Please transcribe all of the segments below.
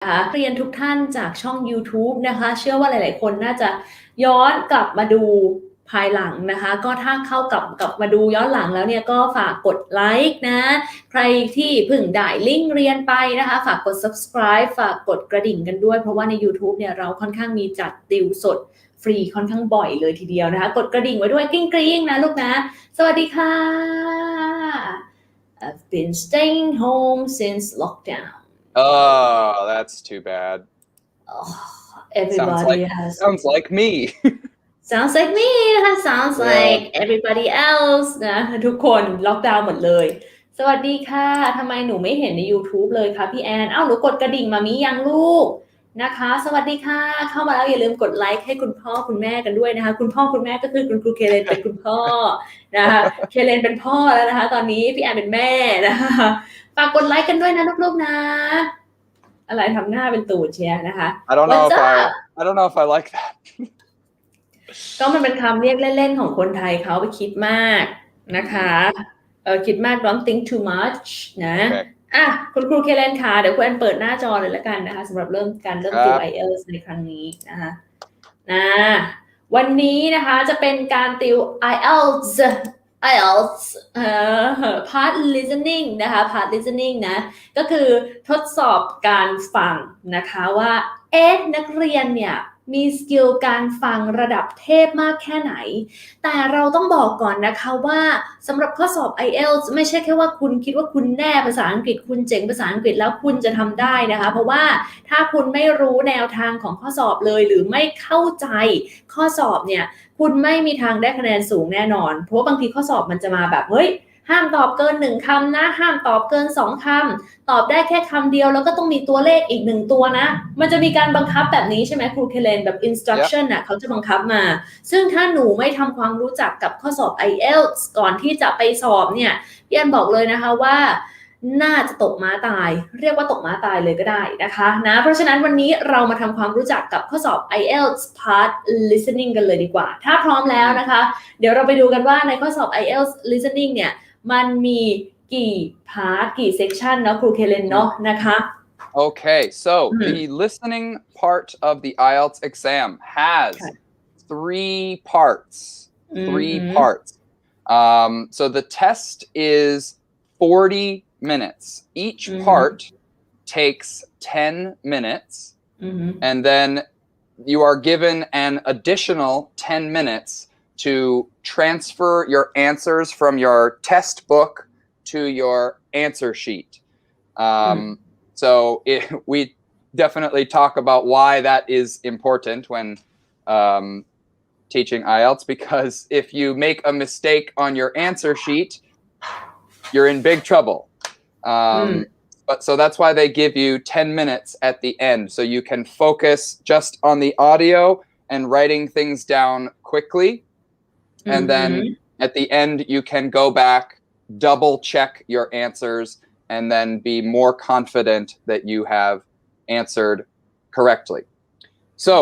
นะคะเรียนทุกท่านจากช่อง YouTube นะคะเชื่อว่าหลายๆคนน่าจะย้อนกลับมาดูภายหลังนะคะก็ถ้าเข้ากลับมาดูย้อนหลังแล้วเนี่ยก็ฝากกดไลค์นะใครที่เพิ่งได้ลิงก์เรียนไปนะคะฝากกด subscribe ฝากกดกระดิ่งกันด้วยเพราะว่าใน YouTube เนี่ยเราค่อนข้างมีจัดติวสดฟรีค่อนข้างบ่อยเลยทีเดียวนะคะกดกระดิ่งไว้ด้วยกริ๊งๆนะลูกนะสวัสดีค่ะ I've been staying home since lockdown Oh, that's too bad. Everybody sounds like me. sounds like me นะคะ sounds like everybody else นะทุกคนล็อกดาวน์หมดเลยสวัสดีค่ะทำไมหนูไม่เห็นใน YouTube เลยคะพี่แอนหนูกดกระดิ่งมามียังลูกนะคะสวัสดีค่ะเข้ามาแล้วอย่าลืมกดไลค์ให้คุณพ่อคุณแม่กันด้วยนะคะคุณพ่อคุณแม่ก็คือคุณครูเคเลนเป็นคุณพ่อนะคะเคเลนเป็นพ่อแล้วนะคะตอนนี้พี่แอนเป็นแม่นะคะฝากกดไลค์กันด้วยนะลูกๆนะอะไรทำหน้าเป็นตูดเชียร์นะคะ I don't know if I like that ก็มันเป็นคำเรียกเล่นๆของคนไทยเขาไปคิดมากนะคะคิดมาก don't think too much นะคุณครูเคเลนค่ะเดี๋ยวคุณแอนเปิดหน้าจอเลยแล้วกันนะคะสำหรับเริ่มติว IELTS ในครั้งนี้นะคะวันนี้นะคะจะเป็นการติว IELTS part listening นะคะ part listening นะก็คือทดสอบการฟังนะคะว่านักเรียนเนี่ยมีสกิลการฟังระดับเทพมากแค่ไหนแต่เราต้องบอกก่อนนะคะว่าสำหรับข้อสอบ IELTS ไม่ใช่แค่ว่าคุณคิดว่าคุณแน่ภาษาอังกฤษคุณเจ๋งภาษาอังกฤษแล้วคุณจะทำได้นะคะเพราะว่าถ้าคุณไม่รู้แนวทางของข้อสอบเลยหรือไม่เข้าใจข้อสอบเนี่ยคุณไม่มีทางได้คะแนนสูงแน่นอนเพราะว่าบางทีข้อสอบมันจะมาแบบเฮ้ยห้ามตอบเกิน1คำนะห้ามตอบเกิน2คำตอบได้แค่คำเดียวแล้วก็ต้องมีตัวเลขอีก1ตัวนะมันจะมีการบังคับแบบนี้ใช่ไหมครูเคเลนแบบ instruction น่ะเขาจะบังคับมาซึ่งถ้าหนูไม่ทำความรู้จักกับข้อสอบ IELTS ก่อนที่จะไปสอบเนี่ยพี่อันบอกเลยนะคะว่าน่าจะตกม้าตายเรียกว่าตกม้าตายเลยก็ได้นะคะเพราะฉะนั้นวันนี้เรามาทำความรู้จักกับข้อสอบ IELTS part listening กันเลยดีกว่าถ้าพร้อมแล้วนะคะเดี๋ยวเราไปดูกันว่าในข้อสอบ IELTS listening เนี่ยมันมีกี่พาร์ทกี่เซกชันเนาะครูเคเลนเนาะนะคะ Okay, so the listening part of the IELTS exam has three parts. So the test is 40 minutes. Each part takes 10 minutes. And then you are given an additional 10 minutes to transfer your answers from your test book to your answer sheet. So we definitely talk about why that is important when teaching IELTS, because if you make a mistake on your answer sheet, you're in big trouble. But so that's why they give you 10 minutes at the end, so you can focus just on the audio and writing things down quickly. And then at the end, you can go back, double check your answers, and then be more confident that you have answered correctly. So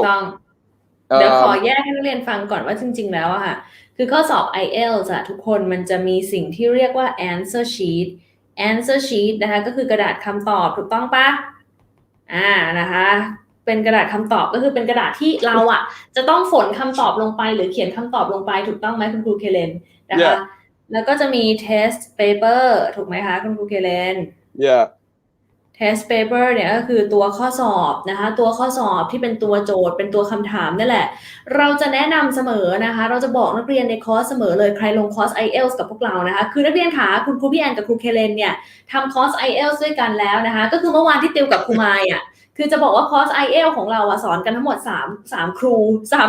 เดี๋ยวขอแยกให้นักเรียนฟังก่อนว่าจริงๆแล้วอะค่ะคือข้อสอบ IELTS ทุกคนมันจะมีสิ่งที่เรียกว่า answer sheet นะคะก็คือกระดาษคำตอบถูกต้องปะนะคะเป็นกระดาษคำตอบก็คือเป็นกระดาษที่เราอะจะต้องฝนคำตอบลงไปหรือเขียนคำตอบลงไปถูกต้องไหมคุณครูเคเลนนะคะแล้วก็จะมี test paper ถูกไหมคะคุณครูเคเลน test paper เนี่ยก็คือตัวข้อสอบนะคะตัวข้อสอบที่เป็นตัวโจทย์เป็นตัวคำถามนั่นแหละเราจะแนะนำเสมอนะคะเราจะบอกนักเรียนในคอร์สเสมอเลยใครลงคอร์ส IELTS กับพวกเรานะคะคือนักเรียนขาคุณครูพี่แอนกับครูเคเลนเนี่ยทำคอร์ส IELTS ด้วยกันแล้วนะคะก็คือเมื่อวานที่ติวกับครูไมค์คือจะบอกว่าคอร์ส IELTS ของเราสอนกันทั้งหมด3ครู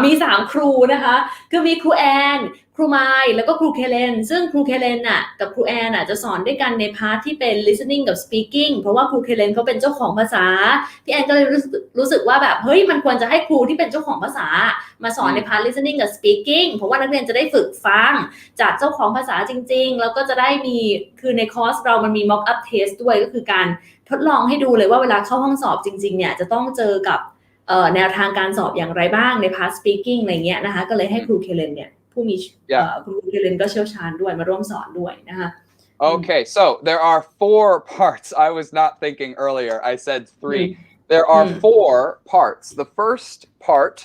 มี3ครูนะคะคือมีครูแอนครูไมค์แล้วก็ครูเคเลนซึ่งครูเคเลนกับครูแอนจะสอนด้วยกันในพาร์ทที่เป็น listening กับ speaking เพราะว่าครูเคเลนเขาเป็นเจ้าของภาษาพี่แอนก็เลยรู้สึกว่าแบบเฮ้ยมันควรจะให้ครูที่เป็นเจ้าของภาษามาสอนในพาร์ท listening กับ speaking เพราะว่านักเรียนจะได้ฝึกฟังจากเจ้าของภาษาจริงๆแล้วก็จะได้มีคือในคอร์สเรามันมี mock up test ด้วยก็คือการทดลองให้ดูเลยว่าเวลาเข้าห้องสอบจริงๆเนี่ยจะต้องเจอกับแนวทางการสอบอย่างไรบ้างในพาร์ท speaking อะไรเงี้ยนะคะก็เลยให้ครูเคเลนเนี่ยผู้มีคุณครูเคเลนก็เชี่ยวชาญด้วยมาร่วมสอนด้วยนะคะ Okay, so there are 4 parts. I was not thinking earlier. I said 3. There are 4 parts. The first part,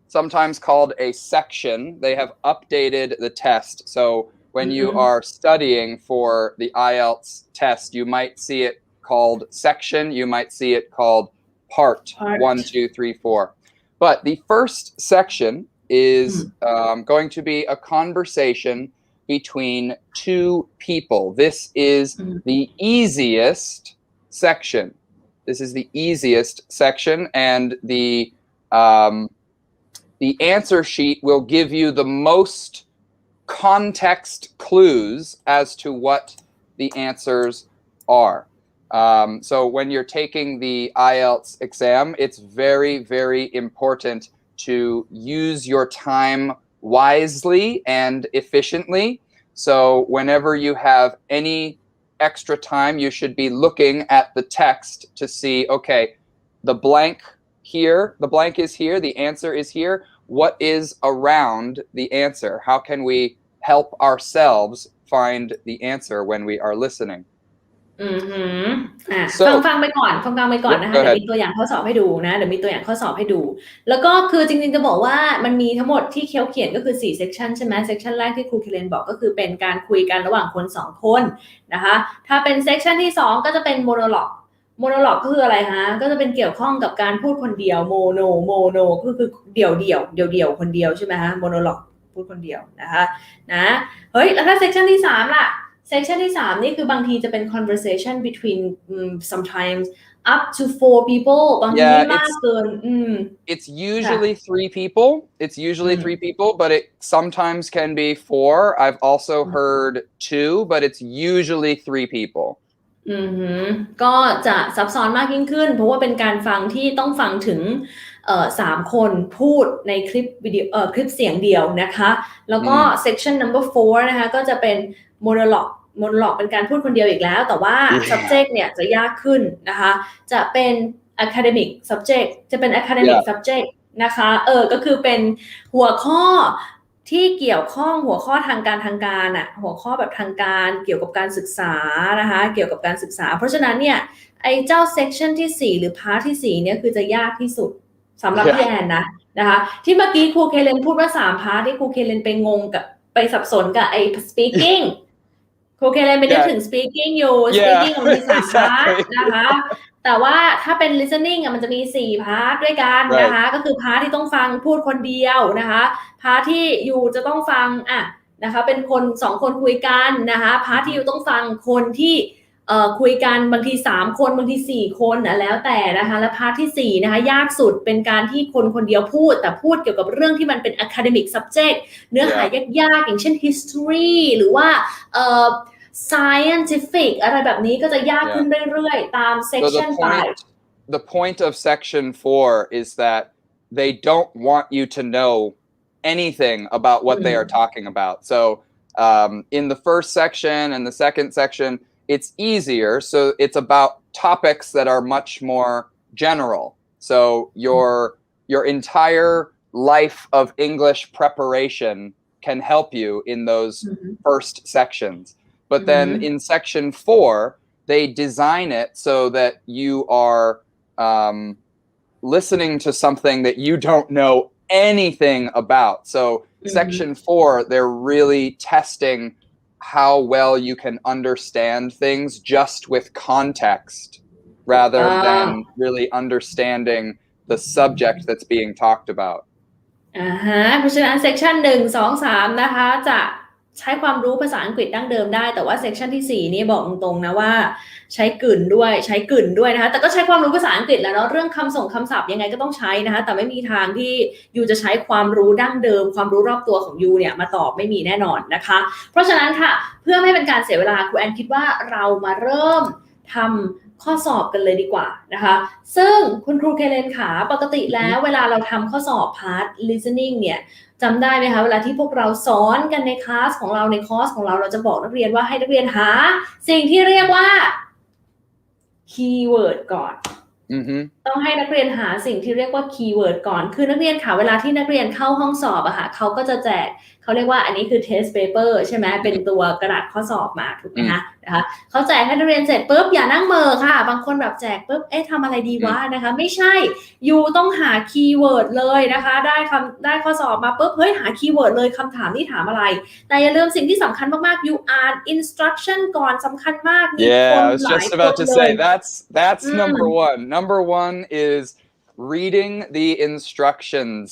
sometimes called a section, they have updated the test. So when you are studying for the IELTS test, you might see it called section, you might see it called part 1, 2, 3, 4. But the first section is going to be a conversation between 2 people. This is the easiest section. This is the easiest section, and the answer sheet will give you the most context clues as to what the answers are. So when you're taking the IELTS exam, it's very, very important to use your time wisely and efficiently. So whenever you have any extra time, you should be looking at the text to see, okay, the blank here, the blank is here, the answer is here. What is around the answer? How can we help ourselves find the answer when we are listening? ฟังไปก่อนนะคะเดี๋ยวมีตัวอย่างข้อสอบให้ดูนะแล้วก็คือจริงๆจะบอกว่ามันมีทั้งหมดที่เขาเขียนก็คือ4 section ใช่ไหม section แรกที่ครูเคเลนบอกก็คือเป็นการคุยกันระหว่างคน2คนนะคะถ้าเป็น section ที่2ก็จะเป็น monologue ก็คืออะไรฮะก็จะเป็นเกี่ยวข้องกับการพูดคนเดียว mono ก็คือเดี่ยวคนเดียวใช่ไหมฮะ monologue พูดคนเดียวนะคะนะเฮ้ยแล้วถ้า section ที่3ล่ะsection ที่3นี่คือบางทีจะเป็น conversation between sometimes up to 4 people บางทีไม่มากเกินIt's usually 3 people. It's usually 3 people, but it sometimes can be 4. I've also heard 2, but it's usually 3 people. ก็จะซับซ้อนมากยิ่งขึ้นเพราะว่าเป็นการฟังที่ต้องฟังถึง3 คนพูดในคลิปวิดีโอคลิปเสียงเดียวนะคะแล้วก็ section number 4นะคะก็จะเป็น monologue เป็นการพูดคนเดียวอีกแล้วแต่ว่า subject เนี่ยจะยากขึ้นนะคะจะเป็น academic subject นะคะก็คือเป็นหัวข้อที่เกี่ยวข้องหัวข้อทางการอ่ะหัวข้อแบบทางการเกี่ยวกับการศึกษานะคะเกี่ยวกับการศึกษาเพราะฉะนั้นเนี่ยไอ้เจ้า section ที่4หรือ part ที่4เนี่ยคือจะยากที่สุดสำหรับพี่แอนนะคะที่เมื่อกี้ครูเคเลนพูดว่า3 part ที่ครูเคเลนไปสับสนกับไอ้ speaking ครูเคเลนไม่ได้ถึง speaking อยู่ speaking มันมี3 part นะคะแต่ว่าถ้าเป็น listening มันจะมี4 part ด้วยกันนะคะก็คือ part ที่ต้องฟังพูดคนเดียวนะคะ part ที่อยู่จะต้องฟังนะคะเป็นคน2 คนคุยกันนะคะ part ที่อยู่ต้องฟังคนที่คุยกันบางที3 คนบางที4 คนแล้วแต่นะคะและ part ที่4นะคะยากสุดเป็นการที่คนเดียวพูดแต่พูดเกี่ยวกับเรื่องที่มันเป็น academic subject เนื้อหายากๆอย่างเช่น history หรือว่าscientific อะไรแบบนี้ก็จะยากขึ้นเรื่อยๆตาม section ไป The point of section 4 is that they don't want you to know anything about what they are talking about. So in the first section and the second section, it's easier. So it's about topics that are much more general. So your entire life of English preparation can help you in those first sections. But then in section 4, they design it so that you are listening to something that you don't know anything about. So section 4, they're really testing how well you can understand things just with context rather than really understanding the subject that's being talked about. เพราะฉะนั้น section 1 2 3นะคะจะใช้ความรู้ภาษาอังกฤษดั้งเดิมได้แต่ว่า section ที่4นี่บอกตรงๆนะว่าใช้กึ่นด้วยนะคะแต่ก็ใช้ความรู้ภาษาอังกฤษแล้วเนาะเรื่องคำศัพท์ยังไงก็ต้องใช้นะคะแต่ไม่มีทางที่ยูจะใช้ความรู้ดั้งเดิมความรู้รอบตัวของยูเนี่ยมาตอบไม่มีแน่นอนนะคะเพราะฉะนั้นค่ะเพื่อไม่เป็นการเสียเวลาครูแอนคิดว่าเรามาเริ่มทำข้อสอบกันเลยดีกว่านะคะซึ่งคุณครูเคเลนค่ะปกติแล้วเวลาเราทำข้อสอบ part listening เนี่ยจำได้ไหมคะเวลาที่พวกเราสอนกันในคลาสของเราในคอร์สของเราจะบอกนักเรียนว่าให้นักเรียนหาสิ่งที่เรียกว่าคีย์เวิร์ดก่อนต้องให้นักเรียนหาสิ่งที่เรียกว่าคีย์เวิร์ดก่อนคือนักเรียนค่ะเวลาที่นักเรียนเข้าห้องสอบอะค่ะเขาก็จะแจก เขาเรียกว่าอันนี้คือ test paper ใช่ไหมเป็นตัวกระดาษข้อสอบมาถูกไหมคะนะคะเขาแจกให้นักเรียนเสร็จปุ๊บอย่านั่งเมอค่ะบางคนแบบแจกปุ๊บทำอะไรดีวะนะคะไม่ใช่ยูต้องหาคีย์เวิร์ดเลยนะคะได้ข้อสอบมาปุ๊บเฮ้ยหาคีย์เวิร์ดเลยคำถามนี่ถามอะไรแต่อย่าลืมสิ่งที่สำคัญมากๆ you อ่าน instruction ก่อนสำคัญมากมีคนหลายคนเลย that's number one. Number one is reading the instructions.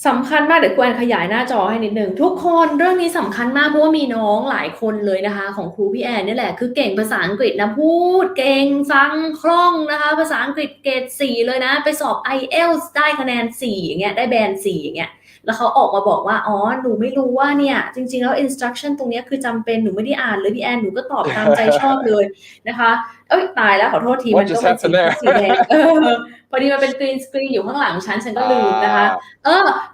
สำคัญมากเดี๋ยวครูแอนขยายหน้าจอให้นิดนึงทุกคนเรื่องนี้สำคัญมากเพราะว่ามีน้องหลายคนเลยนะคะของครูพี่แอนนี่แหละคือเก่งภาษาอังกฤษนะพูดเก่งฟังคล่องนะคะภาษาอังกฤษเกรด4เลยนะไปสอบ IELTS ได้คะแนน4อย่างเงี้ยได้แบน4อย่างเงี้ยแล้วเขาออกมาบอกว่าอ๋อหนูไม่รู้ว่าเนี่ยจริงๆแล้ว instruction ตรงนี้คือจำเป็นหนูไม่ได้อ่านเลยพี่แอนหนูก็ตอบตามใจชอบเลยนะคะตายแล้วขอโทษทีมันต้องเป็นสีแดงพอดีมันเป็นกรีนสกรีนอยู่ข้างหลังฉันก็ลืมนะคะ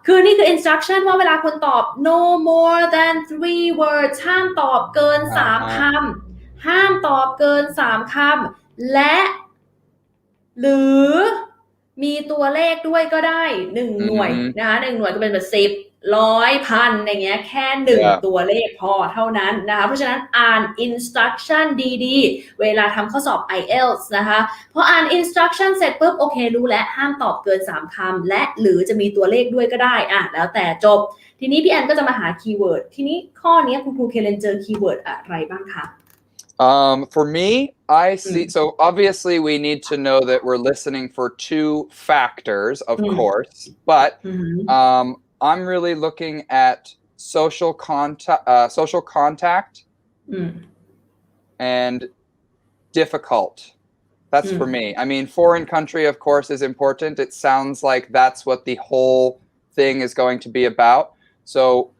คือนี่คือ instruction ว่าเวลาคุณตอบ no more than 3 words ห้ามตอบเกิน3คำห้ามตอบเกิน3คำและหรือมีตัวเลขด้วยก็ได้1หน่วยนะคะ1หน่วยก็เป็นแบบ10 100 พันอย่างเงี้ยแค่1ตัวเลขพอเท่านั้นนะคะเพราะฉะนั้นอ่าน instruction ดีๆเวลาทำข้อสอบ IELTS นะคะพออ่าน instruction เสร็จปุ๊บโอเครู้แล้วห้ามตอบเกิน3คำและหรือจะมีตัวเลขด้วยก็ได้แล้วแต่จบทีนี้พี่แอนก็จะมาหาคีย์เวิร์ดทีนี้ข้อนี้คุณครูเคเลนเจอคีย์เวิร์ดอะไรบ้างคะ For me, I see. So obviously, we need to know that we're listening for 2 factors, of course. But I'm really looking at social contact, and difficult. That's for me. I mean, foreign country, of course, is important. It sounds like that's what the whole thing is going to be about. So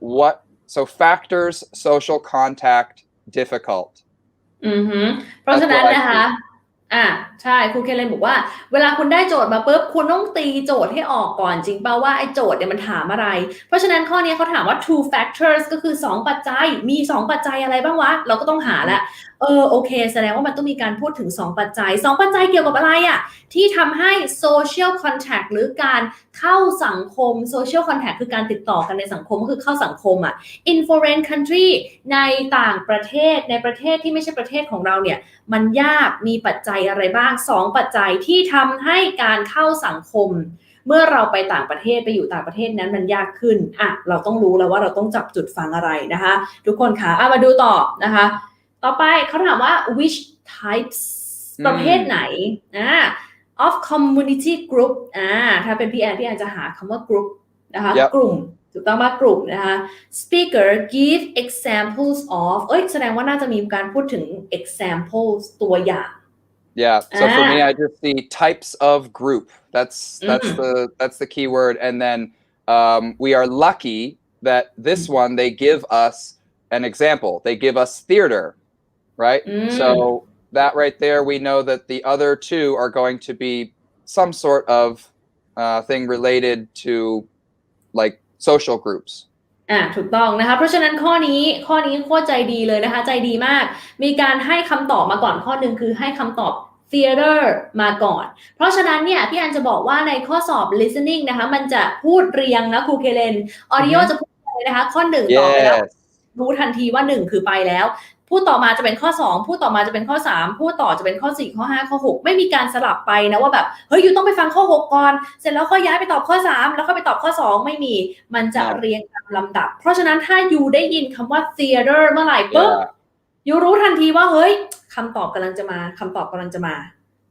factors, social contact, difficult. เพราะฉะนั้นนะคะใช่ครูเคเลนบอกว่าเวลาคุณได้โจทย์มาปุ๊บคุณต้องตีโจทย์ให้ออกก่อนจริงป่าวว่าไอ้โจทย์เนี่ยมันถามอะไรเพราะฉะนั้นข้อนี้เขาถามว่า two factors ก็คือ2ปัจจัยมี2ปัจจัยอะไรบ้างวะเราก็ต้องหาละโอเคแสดงว่ามันต้องมีการพูดถึง2ปัจจัย2ปัจจัยเกี่ยวกับอะไรที่ทำให้ social contact หรือการเข้าสังคม social contact คือการติดต่อกันในสังคมก็คือเข้าสังคมin foreign country ในต่างประเทศในประเทศที่ไม่ใช่ประเทศของเราเนี่ยมันยากมีปัจจัยอะไรบ้าง2ปัจจัยที่ทำให้การเข้าสังคมเมื่อเราไปต่างประเทศไปอยู่ต่างประเทศนั้นมันยากขึ้นเราต้องรู้แล้วว่าเราต้องจับจุดฟังอะไรนะคะทุกคนคะมาดูต่อนะคะต่อไปเขาถามว่า which types ประเภทไหนof community group ถ้าเป็นพี่แอนจะหาคำว่า group นะคะกลุ่มถูกต้องมากลุ่มนะคะ speaker give examples of แสดงว่าน่าจะมีการพูดถึง examples ตัวอย่าง Yeah. So for me, I just see types of group. That's the key word. And then we are lucky that this one they give us an example. They give us theater, right? So that right there, we know that the other 2 are going to be some sort of thing related to like social groups. ถูกต้องนะคะเพราะฉะนั้นข้อนี้โคตรใจดีเลยนะคะใจดีมากมีการให้คำตอบมาก่อนข้อหนึ่งคือให้คำตอบ theater มาก่อนเพราะฉะนั้นเนี่ยพี่อันจะบอกว่าในข้อสอบ listening นะคะมันจะพูดเรียงนะครูเคเลน audio จะพูดเลยนะคะข้อ1ตอบไปแล้วรู้ทันทีว่า1คือไปแล้วพูดต่อมาจะเป็นข้อ2พูดต่อมาจะเป็นข้อ3พูดต่อจะเป็นข้อ4ข้อ5ข้อ6ไม่มีการสลับไปนะว่าแบบเฮ้ยอยู่ต้องไปฟังข้อ6ก่อนเสร็จแล้วค่อยย้ายไปตอบข้อ3แล้วค่อยไปตอบข้อ2ไม่มีมันจะเรียงตามลำดับเพราะฉะนั้นถ้าอยู่ได้ยินคำว่า theater เมื่อไหร่ปุ๊บอยู่รู้ทันทีว่าเฮ้ยคำตอบกำลังจะมา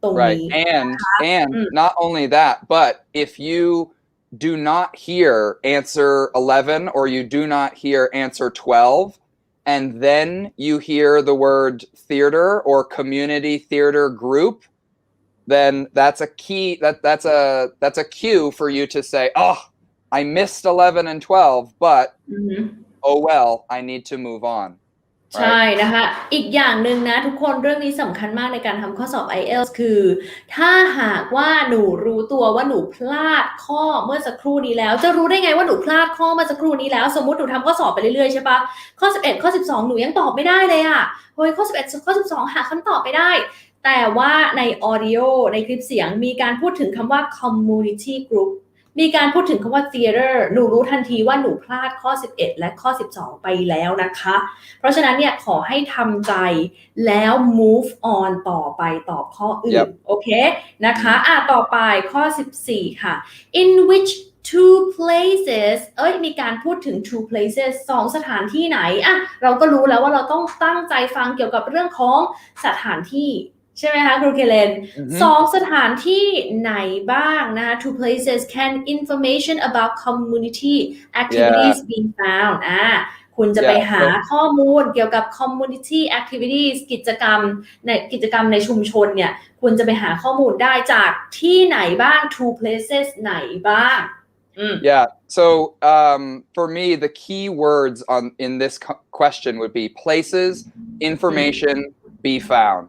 ตรงนี้ and not only that but if you do not hear answer 11 or you do not hear answer 12 and then you hear the word theater or community theater group, then that's a key. That's a cue for you to say, "Oh, I missed 11 and 12, but oh well, I need to move on." ใช่นะคะอีกอย่างหนึ่งนะทุกคนเรื่องนี้สำคัญมากในการทำข้อสอบ IELTS คือถ้าหากว่าหนูรู้ตัวว่าหนูพลาดข้อเมื่อสักครู่นี้แล้วจะรู้ได้ไงว่าหนูพลาดข้อเมื่อสักครู่นี้แล้วสมมุติหนูทำข้อสอบไปเรื่อยๆใช่ปะข้อ11ข้อ12หนูยังตอบไม่ได้เลยเฮ้ยข้อ11ข้อ12หาคำตอบไม่ได้แต่ว่าใน audio ในคลิปเสียงมีการพูดถึงคำว่า community group มีการพูดถึงคำว่า theater หนูรู้ทันทีว่าหนูพลาดข้อ11และข้อ12ไปแล้วนะคะเพราะฉะนั้นเนี่ยขอให้ทำใจแล้ว move on ต่อไปตอบข้ออื่นโอเคนะคะต่อไปข้อ14ค่ะ in which two places มีการพูดถึง two places 2 สถานที่ไหนเราก็รู้แล้วว่าเราต้องตั้งใจฟังเกี่ยวกับเรื่องของสถานที่ใช่ไหมคะครูเคเลน2 สถานที่ไหนบ้างนะคะ two places can information about community activities be found คุณจะไปหาข้อมูลเกี่ยวกับ community activities กิจกรรมในชุมชนเนี่ยคุณจะไปหาข้อมูลได้จากที่ไหนบ้าง two places ไหนบ้าง Yeah. So for me, the key words in this question would be places, information, be found.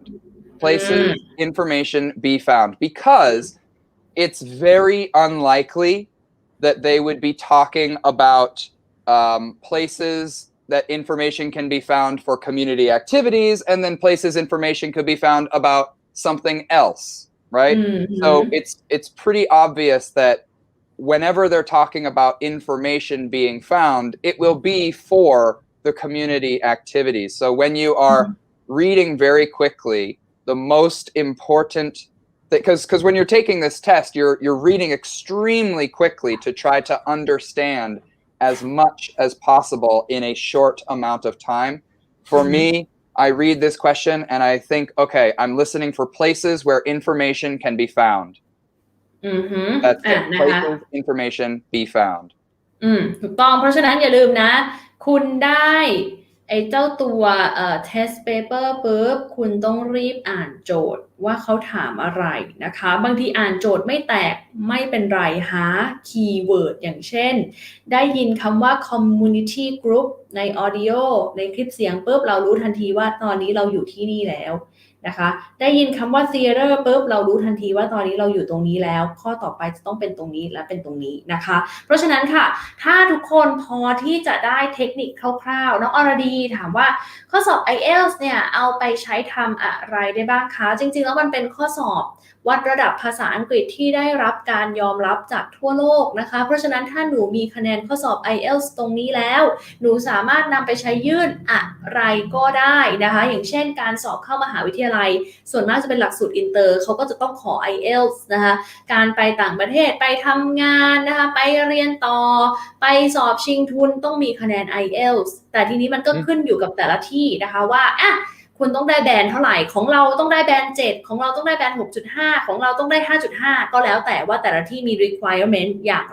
Places, information, be found. Because it's very unlikely that they would be talking about places that information can be found for community activities, and then places information could be found about something else, right? So it's pretty obvious that whenever they're talking about information being found, it will be for the community activities. So when you are reading very quickly, the most important, because when you're taking this test, you're reading extremely quickly to try to understand as much as possible in a short amount of time. For me, I read this question and I think, okay, I'm listening for places where information can be found. That's it. Places, information, be found. ถูกต้องเพราะฉะนั้นอย่าลืมนะคุณได้ไอ้เจ้าตัวtest paper ปุ๊บคุณต้องรีบอ่านโจทย์ว่าเขาถามอะไรนะคะบางทีอ่านโจทย์ไม่แตกไม่เป็นไรหาคีย์เวิร์ดอย่างเช่นได้ยินคำว่า community group ใน audio ในคลิปเสียงปุ๊บเรารู้ทันทีว่าตอนนี้เราอยู่ที่นี่แล้วนะคะได้ยินคำว่า theater ปุ๊บเรารู้ทันทีว่าตอนนี้เราอยู่ตรงนี้แล้วข้อต่อไปจะต้องเป็นตรงนี้และเป็นตรงนี้นะคะเพราะฉะนั้นค่ะถ้าทุกคนพอที่จะได้เทคนิคคร่าวๆน้องอรดีถามว่าข้อสอบ IELTS เนี่ยเอาไปใช้ทำอะไรได้บ้างคะจริงๆแล้วมันเป็นข้อสอบวัดระดับภาษาอังกฤษที่ได้รับการยอมรับจากทั่วโลกนะคะเพราะฉะนั้นถ้าหนูมีคะแนนข้อสอบ IELTS ตรงนี้แล้วหนูสามารถนำไปใช้ยื่นอะไรก็ได้นะคะอย่างเช่นการสอบเข้ามหาวิทยาลัยส่วนมากจะเป็นหลักสูตรอินเตอร์เขาก็จะต้องขอ IELTS นะคะการไปต่างประเทศไปทำงานนะคะไปเรียนต่อไปสอบชิงทุนต้องมีคะแนน IELTS แต่ทีนี้มันก็ขึ้นอยู่กับแต่ละที่นะคะว่าคุณต้องได้แบนเท่าไหร่ของเราต้องได้แบน7ของเราต้องได้แบน 6.5 ของเราต้องได้ 5.5 ก็แล้วแต่ว่าแต่ละที่มี requirement อย่าง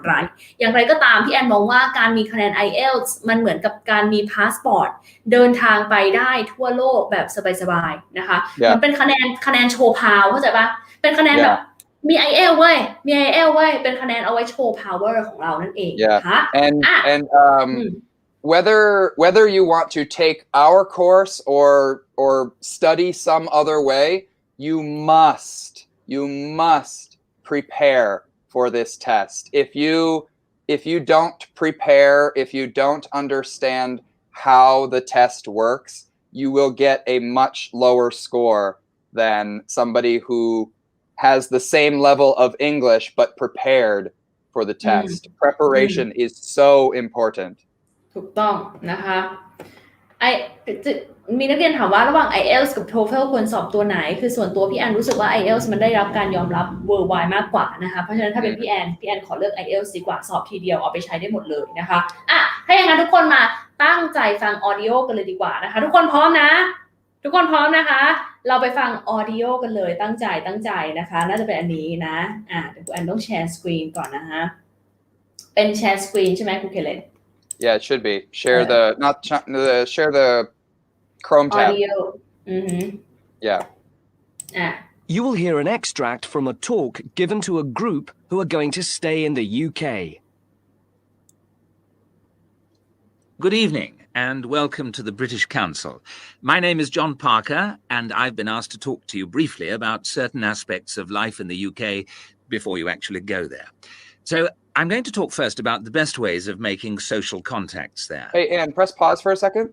ไรก็ตามพี่แอนมองว่าการมีคะแนน IELTS มันเหมือนกับการมีพาสปอร์ตเดินทางไปได้ทั่วโลกแบบสบายๆนะคะมันเป็นคะแนนโชว์พาวเข้าใจปะเป็นคะแนนแบบมี IELTS เว้ยเป็นคะแนนเอาไว้โชว์ power ของเรานั่นเองนะคะ and whether you want to take our course or study some other way, you must prepare for this test. If you don't prepare, if you don't understand how the test works, you will get a much lower score than somebody who has the same level of English but prepared for the test. Preparation is so important. ถูกต้องนะคะมีนักเรียนถามว่าระหว่าง IELTS กับ TOEFL ควรสอบตัวไหนคือส่วนตัวพี่แอนรู้สึกว่า IELTS มันได้รับการยอมรับ worldwide มากกว่านะคะเพราะฉะนั้นถ้าเป็นพี่แอนขอเลือก IELTS ดีกว่าสอบทีเดียวเอาไปใช้ได้หมดเลยนะคะถ้าอย่างนั้นทุกคนมาตั้งใจฟัง audio กันเลยดีกว่านะคะทุกคนพร้อมนะคะเราไปฟัง audio กันเลยตั้งใจนะคะน่าจะเป็นอันนี้นะเดี๋ยวแอนต้องแชร์สกรีนก่อนนะคะเป็นแชร์สกรีนใช่ไหมครูเคเลนYeah, it should be. Share share the Chrome tab. Audio. Yeah. You will hear an extract from a talk given to a group who are going to stay in the UK. Good evening and welcome to the British Council. My name is John Parker and I've been asked to talk to you briefly about certain aspects of life in the UK before you actually go there. So I'm going to talk first about the best ways of making social contacts there. Hey, Anne, press pause for a second.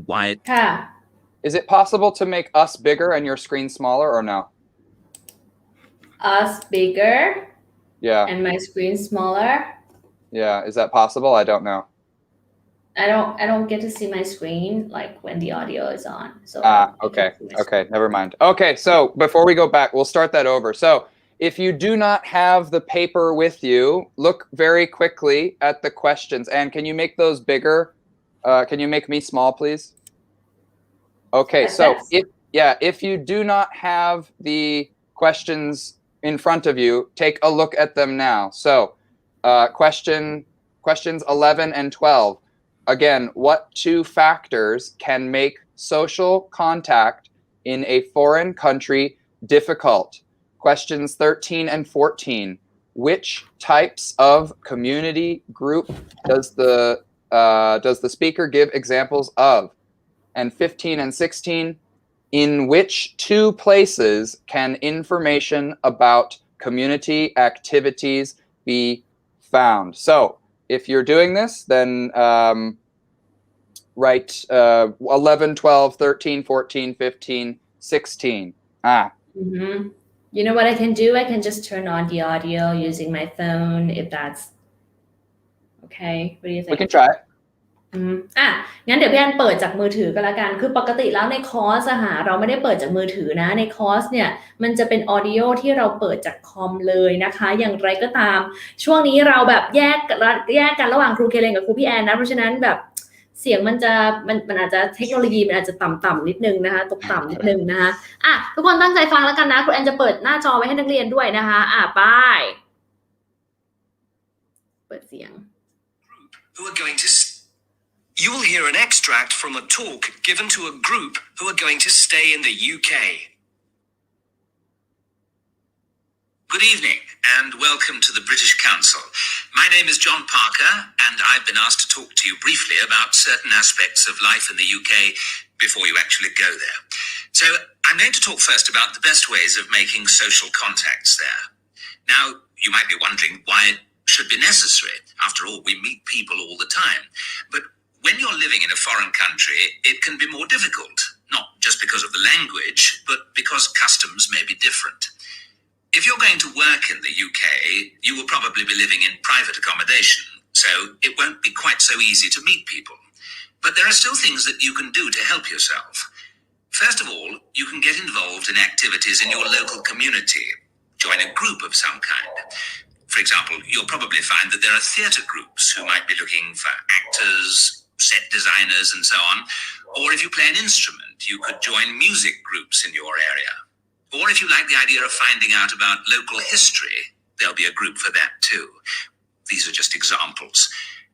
Why? Is it possible to make us bigger and your screen smaller or no? Us bigger? Yeah. And my screen smaller. Yeah. Is that possible? I don't know. I don't get to see my screen like when the audio is on. So okay. Okay. Never mind. Okay. So before we go back, we'll start that over. So if you do not have the paper with you, look very quickly at the questions. And can you make those bigger? Can you make me small, please? Okay. So if you do not have the questions in front of you, take a look at them now. So questions 11 and 12. Again, what two factors can make social contact in a foreign country difficult? Questions 13 and 14. Which types of community group does the speaker give examples of? And 15 and 16. In which two places can information about community activities be found? So if you're doing this, then write 11, 12, 13, 14, 15, 16. Mm-hmm. You know what I can do? I can just turn on the audio using my phone if that's okay. What do you think? We can try. งั้นเดี๋ยวพี่แอนเปิดจากมือถือก็แล้วกันคือปกติแล้วในคอร์สเราไม่ได้เปิดจากมือถือนะในคอร์สเนี่ยมันจะเป็นออดิโอที่เราเปิดจากคอมเลยนะคะอย่างไรก็ตามช่วงนี้เราแบบแยกกันระหว่างครูเคเลนกับครูพี่แอนนะเพราะฉะนั้นแบบเสียงมันอาจจะเทคโนโลยีมันอาจจะต่ำนิดนึงนะคะตกต่ำนิดนึงนะคะทุกคนตั้งใจฟังแล้วกันนะครูแอนจะเปิดหน้าจอไว้ให้นักเรียนด้วยนะคะไปเปิดเสียง You will hear an extract from a talk given to a group who are going to stay in the UK. Good evening and welcome to the British Council. My name is John Parker and I've been asked to talk to you briefly about certain aspects of life in the UK before you actually go there. So I'm going to talk first about the best ways of making social contacts there. Now, you might be wondering why it should be necessary. After all, we meet people all the time. But when you're living in a foreign country, it can be more difficult, not just because of the language, but because customs may be different. If you're going to work in the UK, you will probably be living in private accommodation, so it won't be quite so easy to meet people. But there are still things that you can do to help yourself. First of all, you can get involved in activities in your local community. Join a group of some kind. For example, you'll probably find that there are theatre groups who might be looking for actors, set designers and so on. Or if you play an instrument, you could join music groups in your area. Or if you like the idea of finding out about local history, there'll be a group for that too. These are just examples.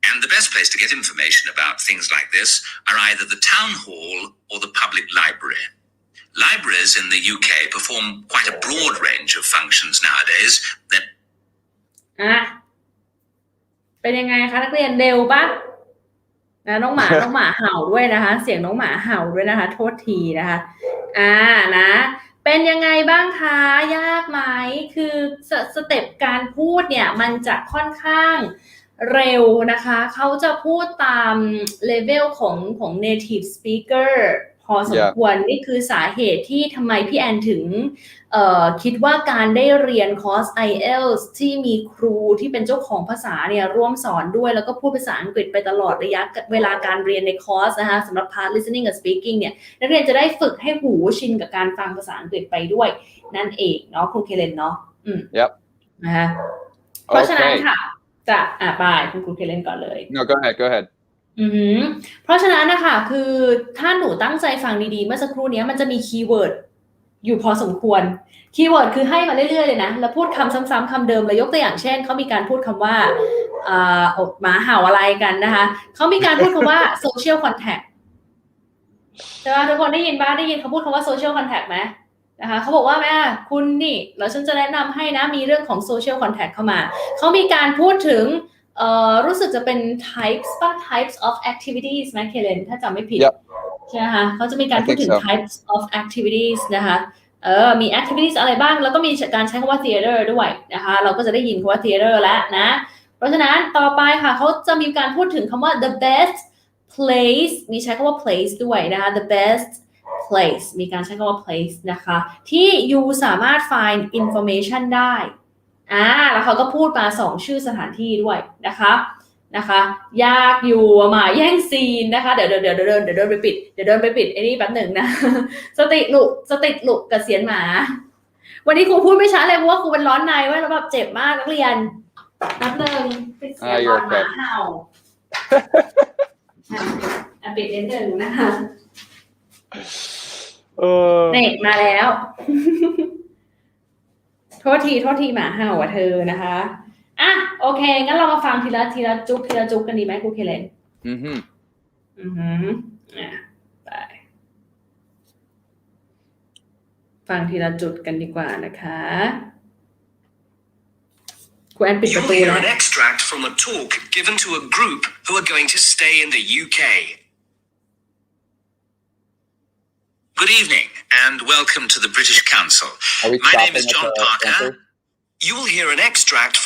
And the best place to get information about things like this are either the town hall or the public library. Libraries in the UK perform quite a broad range of functions nowadays that เป็นยังไงคะนักเรียนเร็วปะน้องหมาเห่าด้วยนะคะเสียงน้องหมาเห่าด้วยนะคะโทษทีนะคะนะเป็นยังไงบ้างคะยากไหมคือสเต็ปการพูดเนี่ยมันจะค่อนข้างเร็วนะคะเขาจะพูดตามเลเวลของ native speaker พอสมควรนี่คือสาเหตุที่ทำไมพี่แอนถึงคิดว่าการได้เรียนคอร์ส IELTS ที่มีครูที่เป็นเจ้าของภาษาเนี่ยร่วมสอนด้วยแล้วก็พูดภาษาอังกฤษไปตลอดระยะเวลาการเรียนในคอร์สนะคะสำหรับ part listening กับ speaking เนี่ยนักเรียนจะได้ฝึกให้หูชินกับการฟังภาษาอังกฤษไปด้วยนั่นเองเนาะครูเคเลนเนาะYep. นะคะเพราะฉะนั้นค่ะจะไปคุณครูเคเลนก่อนเลย No, go ahead. เพราะฉะนั้นนะคะคือถ้าหนูตั้งใจฟังดีๆเมื่อสักครู่นี้มันจะมีคีย์เวิร์ดอยู่พอสมควรคีย์เวิร์ดคือให้มาเรื่อยๆเลยนะแล้วพูดคำซ้ำๆคำเดิมเลยยกตัวอย่างเช่นเขามีการพูดคำว่าหมาเห่าอะไรกันนะคะเขามีการพูดคำว่า social contact ใช่ไหมทุกคนได้ยินเขาพูดคำว่า social contact ไหมนะคะเขาบอกว่าแม่คุณนี่แล้วฉันจะแนะนำให้นะมีเรื่องของ social contact เข้ามาเขามีการพูดถึงรู้สึกจะเป็น types of activities ไหมเคเลนถ้าจำไม่ผิด ใช่ไหมคะเขาจะมีการพูดถึง types of activities นะคะมี activities อะไรบ้างแล้วก็มีการใช้คำว่า theater ด้วยนะคะเราก็จะได้ยินคำว่า theater แล้วนะเพราะฉะนั้นต่อไปค่ะเขาจะมีการพูดถึงคำว่า the best place มีใช้คำว่า place ด้วยนะคะ the best place มีการใช้คำว่า place นะคะที่ you สามารถ find information ได้ แล้วเขาก็พูดมา2ชื่อสถานที่ด้วยนะคะยากอยู่มาแย่งซีนนะคะเดี๋ยวเดินไปปิดไอ้นี่แป๊บหนึ่งนะสติหลุกกับเสียนหมาวันนี้ครูพูดไม่ชัดเลยเพราะว่าครูเป็นร้อนในไว้แล้วแบบเจ็บมากนักเรียนแป๊บหนึ่งปิดเสียงก่อนหมาเห่าปิดนิดหนึ่งนะคะเนี่ยมาแล้วโทษทีหมาเห่าเธอนะคะโอเคงั้นเรามาฟังทีละจุกกันดีไหมครูเคเลนไปฟังทีละจุดกันดีกว่านะคะครูแอนปิดประตูแล้ว You will hear an extract from a talk given to a group who are going to stay in the UK. Good evening and welcome to the British Council. My name is John Parker. You will hear an extract.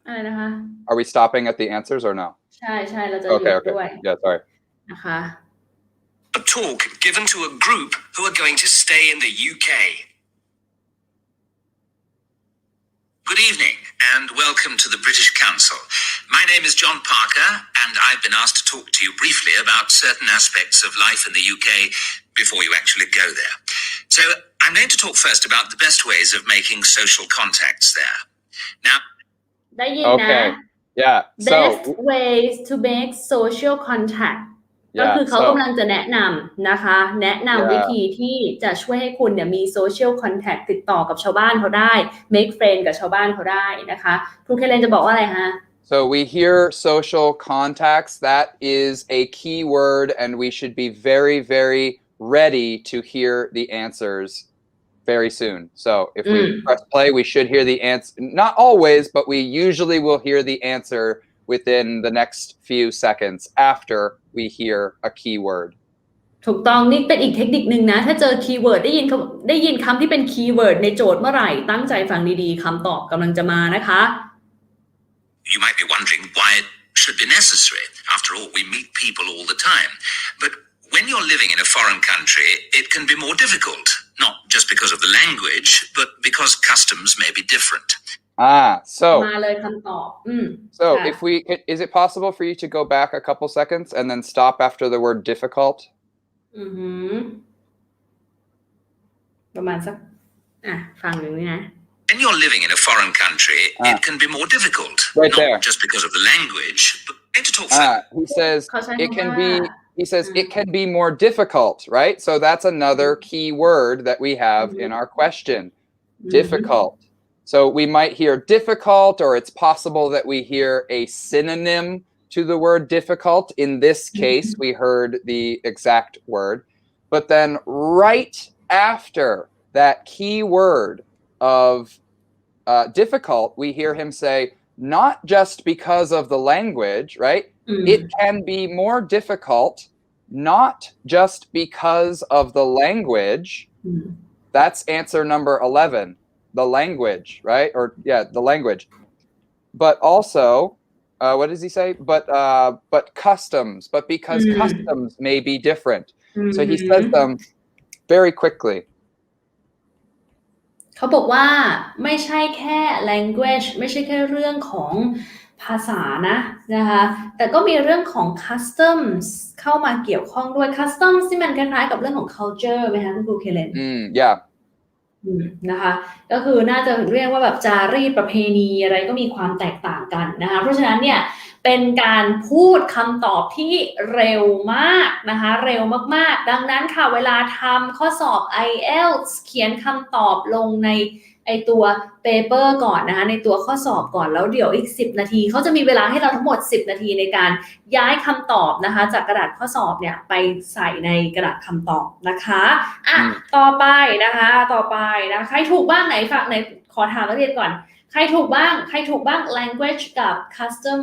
อะไรนะคะ Are we stopping at the answers or no? ใช่เราจะหยุดด้วย Yeah, sorry. นะคะ A talk given to a group who are going to stay in the UK. Good evening and welcome to the British Council. My name is John Parker and I've been asked to talk to you briefly about certain aspects of life in the UK before you actually go there. So I'm going to talk first about the best ways of making social contacts there. Now, ได้ยินนะ Okay. Yeah. best ways to make social contact ก็คือเขากำลังจะแนะนำนะคะแนะนำวิธีที่จะช่วยให้คุณเนี่ยมี social contact ติดต่อกับชาวบ้านเขาได้ make friend กับชาวบ้านเขาได้นะคะครูเคเลนจะบอกว่าอะไรฮะ So we hear social contacts. That is a key word, and we should be very, very ready to hear the answers very soon. So if we press play, we should hear the answer. Not always, but we usually will hear the answer within the next few seconds after we hear a keyword. ถูกต้องนี่เป็นอีกเทคนิคนึงนะถ้าเจอคีย์เวิร์ดได้ยินคำที่เป็นคีย์เวิร์ดในโจทย์เมื่อไหร่ตั้งใจฟังดีๆคำตอบกำลังจะมานะคะ you might be wondering why it should be necessary. After all, we meet people all the time. But when you're living in a foreign country, it can be more difficult, not just because of the language, but because customs may be different. So มาเลยคำตอบSo if is it possible for you to go back a couple seconds and then stop after the word difficult? ประมาณสักฟังหนึ่งนี่นะ When you're living in a foreign country, it can be more difficult, right not there. just because of the language, but to talk He says it can be more difficult, right? So that's another key word that we have in our question. Difficult. So we might hear difficult, or it's possible that we hear a synonym to the word difficult. In this case, we heard the exact word. But then right after that key word of difficult, we hear him say, not just because of the language, right? It can be more difficult, not just because of the language. That's answer number 11, the language, right? Or the language. But also, what does he say? But customs, but because customs may be different. So he says them very quickly. เขาบอกว่าไม่ใช่แค่ language ไม่ใช่แค่เรื่องของภาษานะคะแต่ก็มีเรื่องของ customs เข้ามาเกี่ยวข้องด้วย customs ที่มันคล้ายๆกับเรื่องของ culture ไหมคะคุณครูเคเลนyeah นะคะก็คือน่าจะเรียกว่าแบบจารีตประเพณีอะไรก็มีความแตกต่างกันนะคะเพราะฉะนั้นเนี่ยเป็นการพูดคำตอบที่เร็วมากนะคะเร็วมากๆดังนั้นค่ะเวลาทำข้อสอบ IELTS เขียนคำตอบลงในไอตัว paper ก่อนนะคะในตัวข้อสอบก่อนแล้วเดี๋ยวอีก10นาทีเขาจะมีเวลาให้เราทั้งหมด10นาทีในการย้ายคำตอบนะคะจากกระดาษข้อสอบเนี่ยไปใส่ในกระดาษคำตอบนะคะต่อไปนะใครถูกบ้างไหนฝากไหนขอถามนักเรียนก่อนใครถูกบ้าง language กับ custom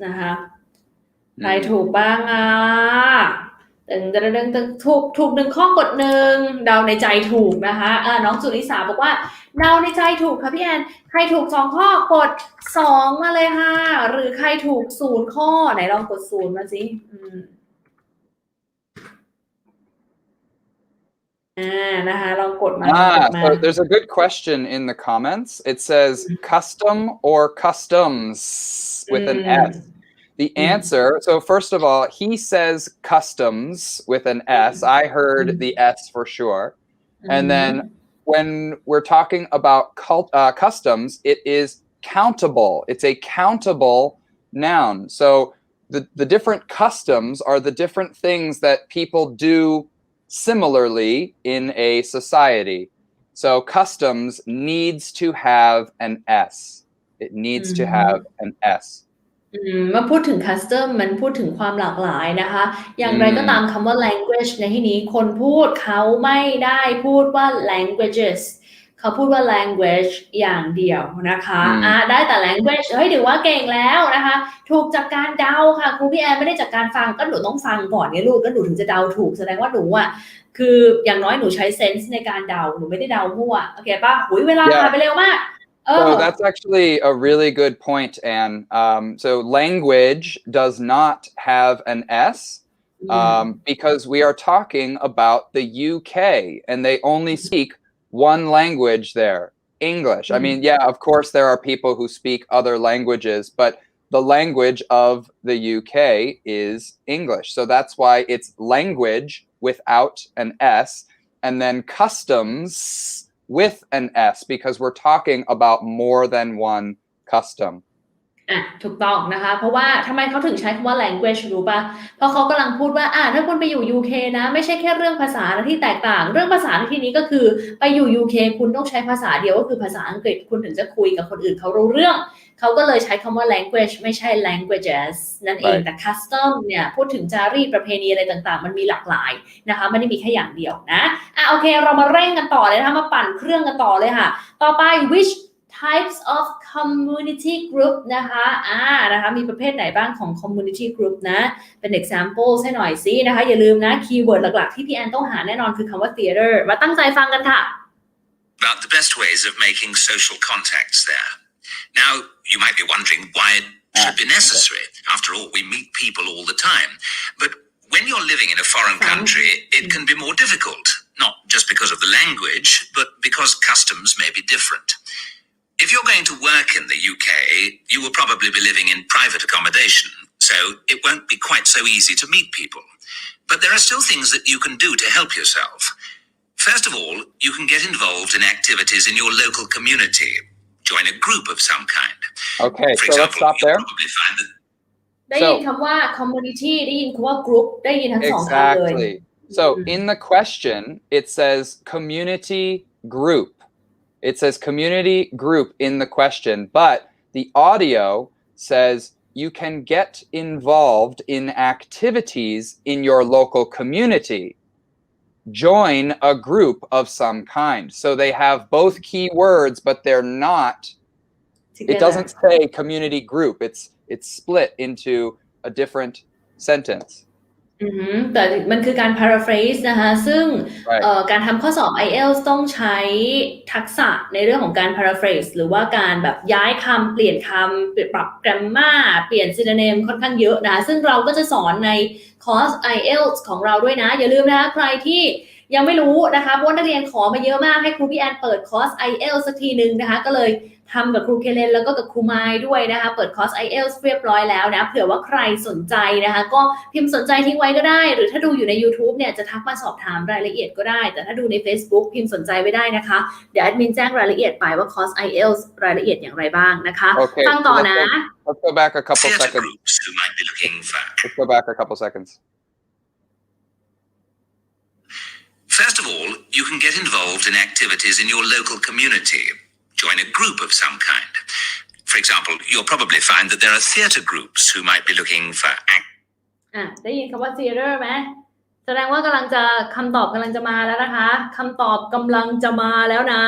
นะคะใครถูกบ้างถูก1ข้อกด1เดาในใจถูกนะคะน้องสุริสาบอกว่าเดาในใจถูกค่ะพี่แอนใครถูก2ข้อกด2มาเลยค่ะหรือใครถูก0ข้อไหนลองกด0มาสิ นะคะลองกดมา So there's a good question in the comments. It says custom or customs with an S. The answer, so first of all, he says customs with an S. I heard the S for sure. And then when we're talking about customs, it is countable. It's a countable noun. So the different customs are the different things that people do similarly in a society. So customs needs to have an S. It needs to have an S. มาพูดถึง custom มันพูดถึงความหลากหลายนะคะอย่างไรก็ตามคำว่า language ในที่นี้คนพูดเขาไม่ได้พูดว่า languages เขาพูดว่า language อย่างเดียวนะคะได้แต่ language เฮ้ยถือว่าเก่งแล้วนะคะถูกจากการเดาค่ะครูพี่แอนไม่ได้จากการฟังก็หนูต้องฟังก่อนเนี่ยลูกก็หนูถึงจะเดาถูกแสดงว่าหนูอ่ะคืออย่างน้อยหนูใช้ sense ในการเดาหนูไม่ได้เดามั่วโอเคป่ะหุยเวลาผ่านไปเร็วมากSo that's actually a really good point, Anne. So language does not have an S because we are talking about the UK and they only speak one language there, English. I mean, yeah, of course there are people who speak other languages, but the language of the UK is English. So that's why it's language without an S and then customs with an S because we're talking about more than one custom. ถูกต้องนะคะเพราะว่าทำไมเขาถึงใช้คำว่า language รู้ป่ะเพราะเขากำลังพูดว่าถ้าคุณไปอยู่ UK นะไม่ใช่แค่เรื่องภาษาที่แตกต่างเรื่องภาษาในที่นี้ก็คือไปอยู่ UK คุณต้องใช้ภาษาเดียวก็คือภาษาอังกฤษคุณถึงจะคุยกับคนอื่นเขารู้เรื่องเขาก็เลยใช้คำว่า language ไม่ใช่ languages นั่นเองแต่ custom เนี่ยพูดถึงจารีตประเพณีอะไรต่างๆมันมีหลากหลายนะคะไม่ได้มีแค่อย่างเดียวนะโอเคเรามาเร่งกันต่อเลยนะคะมาปั่นเครื่องกันต่อเลยค่ะต่อไป which types of community group นะคะนะคะมีประเภทไหนบ้างของ community group นะเป็น example ให้หน่อยสินะคะอย่าลืมนะคีย์เวิร์ดหลักๆที่พี่แอนต้องหาแน่นอนคือคำว่า theater มาตั้งใจฟังกันค่ะ About the best ways of making social contacts there. Now, you might be wondering why it should be necessary. After all, we meet people all the time. But when you're living in a foreign country, it can be more difficult, not just because of the language, but because customs may be different. If you're going to work in the UK, you will probably be living in private accommodation, so it won't be quite so easy to meet people. But there are still things that you can do to help yourself. First of all, you can get involved in activities in your local community. Join a group of some kind. Okay, For so example, let's stop there. Probably find that ได้ยินคำว่า community ได้ยินคำว่า group ได้ยินทั้งสองคำเลย Exactly. So in the question, it says community group. It says community group in the question, but the audio says you can get involved in activities in your local community. Join a group of some kind. So they have both key words, but they're not. It doesn't say community group. It's split into a different sentence. แต่มันคือการ paraphrase นะคะซึ่งการทำข้อสอบ IELTS ต้องใช้ทักษะในเรื่องของการ paraphrase หรือว่าการแบบย้ายคำเปลี่ยนคำปรับ grammar เปลี่ยน synonym ค่อนข้างเยอะนะซึ่งเราก็จะสอนในคอร์ส IELTS ของเราด้วยนะอย่าลืมนะคะใครที่ยังไม่รู้นะคะเพราะนักเรียนขอมาเยอะมากให้ครูพี่แอนเปิดคอร์ส IELTS สักทีนึงนะคะก็เลยทำกับครูเคเลนแล้วก็กับครูไมล์ด้วยนะคะเปิดคอร์ส IELTS เรียบร้อยแล้วนะเผื่อว่าใครสนใจนะคะก็พิมพ์สนใจทิ้งไว้ก็ได้หรือถ้าดูอยู่ใน YouTube เนี่ยจะทักมาสอบถามรายละเอียดก็ได้แต่ถ้าดูใน Facebook พิมพ์สนใจไว้ได้นะคะเดี๋ยวแอดมินแจ้งรายละเอียดไปว่าคอร์ส IELTS รายละเอียดอย่างไรบ้างนะคะฟังต่อนะ Let's go back a couple theatre seconds. groups who might be looking for. Let's go back a couple seconds. First of all, you can get involved in activities in your local community. Join a group of some kind. For example, you'll probably find that there are theatre groups who might be looking for ได้ยินคำว่า theater ไหมแสดงว่ากำลังจะคำตอบกำลังจะมาแล้วนะคะคำตอบกำลังจะมาแล้วนะ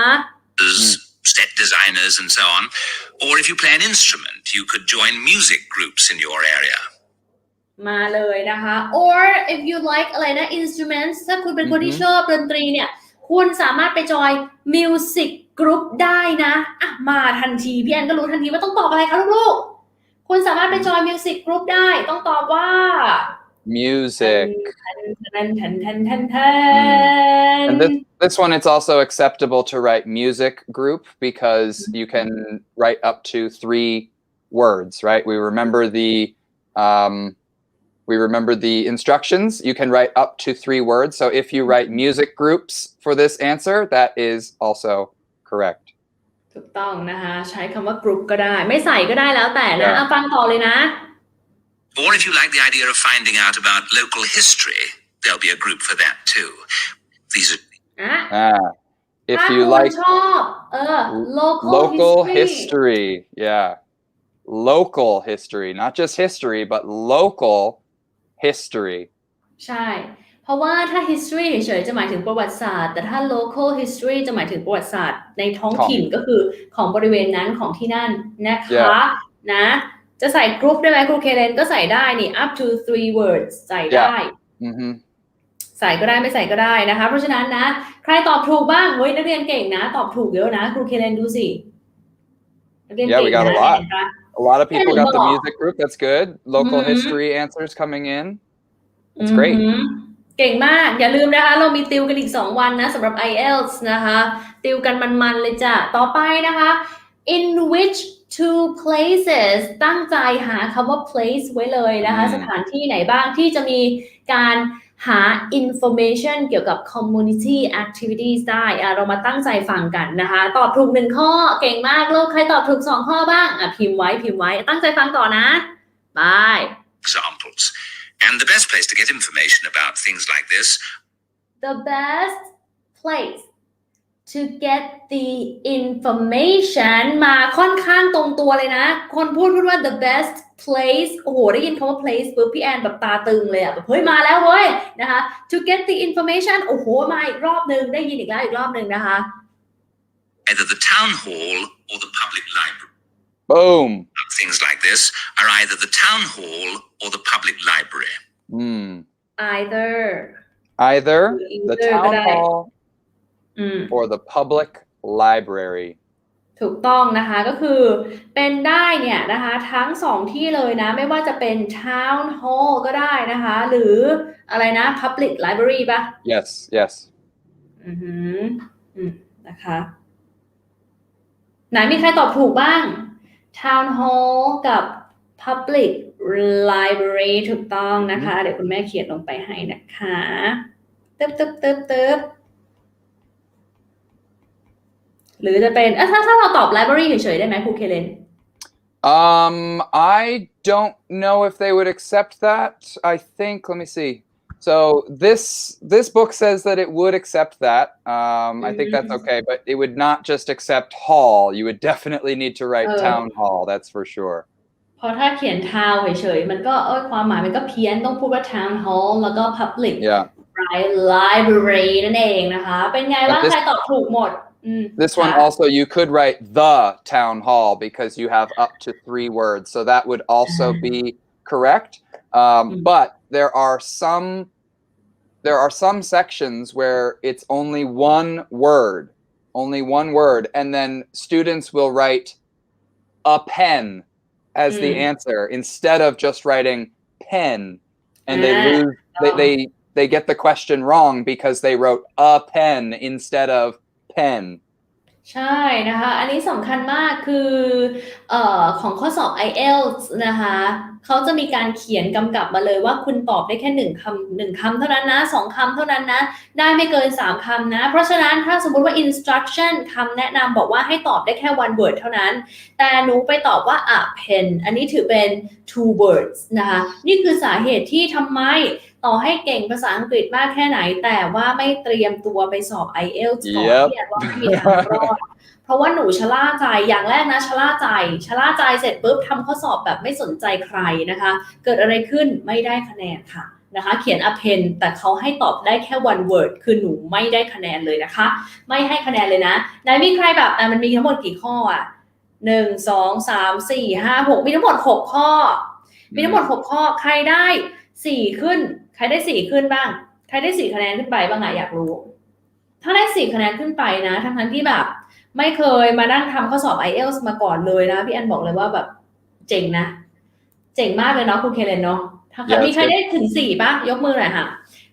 set designers and so on. Or if you play an instrument, you could join music groups in your area. มาเลยนะคะ or if you like อะไรนะ instruments ถ้าคุณเป็นคนที่ชอบดนตรีเนี่ยคุณสามารถไปจอย music group ได้นะมาทันทีพี่แอนก็รู้ทันทีว่าต้องตอบอะไรคะลูกๆคุณสามารถไปจอย music group ได้ต้องตอบว่า music. And And this one, it's also acceptable to write music group because you can write up to 3 words, right? We remember the instructions. You can write up to 3 words. So if you write music groups for this answer, that is also correct. ถูกต้องนะคะใช้คำว่า group ก็ได้ไม่ใส่ก็ได้แล้วแต่นะเอาฟังต่อเลยนะ Or if you like the idea of finding out about local history, there'll be a group for that too. These are If ถ้า you คุณ like ชอบ local history, yeah. Local history, not just history, but local history. ใช่เพราะว่าถ้า history เฉยๆจะหมายถึงประวัติศาสตร์แต่ถ้า local history จะหมายถึงประวัติศาสตร์ในท้องถิ่นก็คือของบริเวณนั้นของที่นั่นนะคะนะจะใส่กรุ๊ปได้ไหมครูเคเลนก็ใส่ได้นี่ up to 3 words ใส่ได้ใส่ก็ได้ไม่ใส่ก็ได้นะคะเพราะฉะนั้นนะใครตอบถูกบ้างเฮ้ยนักเรียนเก่งนะตอบถูกเยอะนะครูเคเลนดูสินักเรียนเก่ง we got นะ a lot of people got the music group. That's good. Local history answers coming in. That's great. เก่งมากอย่าลืมนะคะเรามีติวกันอีก2วันนะสำหรับ IELTS นะคะติวกันมันๆเลยจ้ะต่อไปนะคะ in which 2 places ตั้งใจหาคำว่า place ไว้เลยนะคะสถานที่ไหนบ้างที่จะมีการหา information เกี่ยวกับ community activities ได้เรามาตั้งใจฟังกันนะคะตอบถูก1ข้อเก่งมากลูกใครตอบถูก2ข้อบ้างพิมพ์ไว้ตั้งใจฟังต่อนะบาย examples. And the best place to get information about things like this. The best place to get the information มาค่อนข้างตรงตัวเลยนะคนพูดว่า the best place โอ้โหได้ยินคำว่า place ปุ๊บพี่แอนแบบตาตึงเลยแบบเฮ้ยมาแล้วเว้ยนะคะ to get the information โอ้โหมาอีกรอบนึงได้ยินอีกรอบนึงนะคะ Either the town hall or the public library. Boom. Things like this are either the town hall or the public library. Either the town hall or the public library. ถูกต้องนะคะก็คือเป็นได้เนี่ยนะคะทั้ง2ที่เลยนะไม่ว่าจะเป็น town hall ก็ได้นะคะหรืออะไรนะ public library ป่ะ Yes นะคะไหนมีใครตอบถูกบ้าง town hall กับ public library ถูกต้องนะคะเดี๋ยวคุณแม่เขียนลงไปให้นะคะตึ๊บหรือจะเป็นถ้าเราตอบ library เฉยๆได้ไหมครูเคเลนI don't know if they would accept that. I think, let me see. So this book says that it would accept that. I think that's okay, but it would not just accept hall. You would definitely need to write town hall. That's for sure. เพราะถ้าเขียน town เฉยๆมันก็ความหมายมันก็เพี้ยนต้องพูดว่า town hall แล้วก็ public library นั่นเองนะคะเป็นไงบ้างใครตอบถูกหมดThis one also, you could write the town hall because you have up to 3 words. So that would also be correct. But there are some sections where it's only one word, and then students will write a pen as the answer instead of just writing pen, and they get the question wrong because they wrote a pen instead of pen ใช่นะคะอันนี้สำคัญมากคือของข้อสอบ IELTS นะคะเขาจะมีการเขียนกำกับมาเลยว่าคุณตอบได้แค่1 คำเท่านั้นนะ2 คำเท่านั้นนะได้ไม่เกิน3 คำนะเพราะฉะนั้นถ้าสมมติว่า instruction คำแนะนำบอกว่าให้ตอบได้แค่1 word เท่านั้นแต่หนูไปตอบว่า a pen อันนี้ถือเป็น 2 words นะคะนี่คือสาเหตุที่ทำไมต่อให้เก่งภาษาอังกฤษมากแค่ไหนแต่ว่าไม่เตรียมตัวไปสอบ IELTS ก่อนที่ว่าไม่มีทางรอดเพราะว่าหนูชะล่าใจอย่างแรกนะชะล่าใจเสร็จปุ๊บทำข้อสอบแบบไม่สนใจใครนะคะเกิดอะไรขึ้นไม่ได้คะแนนค่ะนะคะเขียน a pen แต่เขาให้ตอบได้แค่1 word คือหนูไม่ได้คะแนนเลยนะคะไม่ให้คะแนนเลยนะไหนมีใครแบบมันมีทั้งหมดกี่ข้อ1 2 3 4 5 6มีทั้งหมด6ข้อข้อใครได้4ขึ้นใครได้4ขึ้นบ้างใครได้4คะแนนขึ้นไปบ้างอยากรู้ถ้าได้4คะแนนขึ้นไปนะทั้งที่แบบไม่เคยมานั่งทำข้อสอบ IELTS มาก่อนเลยนะพี่แอนบอกเลยว่าแบบเจ๋งนะเจ๋งมากเลยเนาะคุณเคเลนเนาะท Yeah, มีใครได้ถึง4ป่ะยกมือหน่อยค่ะ